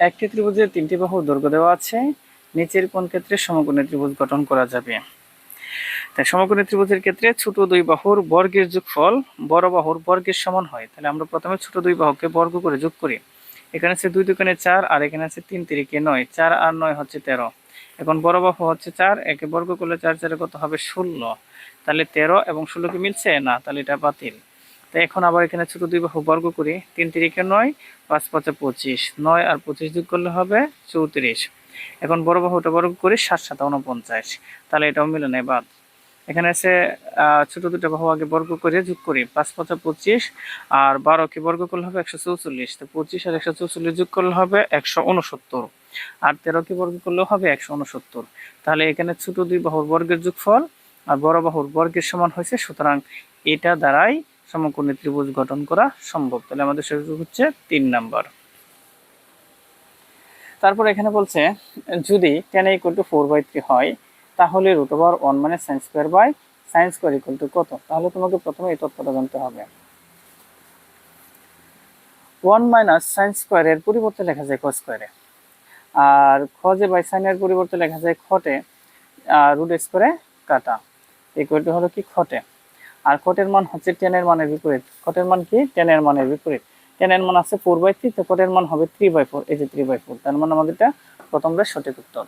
একটি ত্রিভুজের তিনটি বাহুর দৈর্ঘ্য দেওয়া আছে, নিচের কোন ক্ষেত্রে সমকোণী ত্রিভুজ গঠন করা যাবে? তাই সমকোণী ত্রিভুজের ক্ষেত্রে ছোট দুই বাহুর বর্গের যোগফল বড় বাহুর বর্গের সমান হয়। তাহলে আমরা প্রথমে ছোট দুই বাহুকে বর্গ করে যোগ করি। এখানে আছে 2 দুগুণে 4 আর এখানে আছে 3 তিরিকে 9, 4 আর 9 হচ্ছে 13। এখন বড় বাহু হচ্ছে 4, একে বর্গ করলে 4 4 কত হবে 16। তাহলে 13 এবং 16 কি মিলছে না, তাহলে এটা বাতিল। তাই এখন আবার এখানে ছোট দুই বাহু বর্গ করি, 3 তিরিকে 9, 5 5 25, 9 আর 25 যোগ করলে হবে 34। এখন বড় বাহুটা বর্গ করি, 7 7 49, তাহলে এটাও মিলে নেই, বাদ। এখানে আছে ছোট দুটো বাহু আগে বর্গ করে যোগ করি, 5 5 25 আর 12 কে বর্গ করলে হবে 144। তো 25 আর 144 যোগ করলে হবে 169 আর 13 কে বর্গ করলেও হবে 169। তাহলে এখানে ছোট দুই বাহুর বর্গের যোগফল আর বড় বাহুর বর্গের সমান হয়েছে, সুতরাং এটা দ্বারাই সমকোণী ত্রিভুজ গঠন করা সম্ভব। তাহলে আমাদের সুযোগ হচ্ছে 3 নাম্বার। তারপর এখানে বলছে যদি tan a = 4/3 হয় তাহলে √1 - sin square by sin square = কত? তাহলে তোমাকে প্রথমে এই তথ্যটা জানতে হবে। 1 - sin স্কয়ার এর পরিবর্তে লেখা যায় cos স্কয়ারে, আর cos a বাই sin এর পরিবর্তে লেখা যায় খটে রুট স্কয়ারে কাটা ইকুয়াল টু হলো কি খটে। আর খটের মান হচ্ছে tan এর মানের বিপরীত। খটের মান কি? tan এর মানের বিপরীত। tan এর মান আছে 4/3, তো খটের মান হবে 3/4। এই যে 3/4, তার মানে আমাদের এটা প্রথমটা সঠিক উত্তর।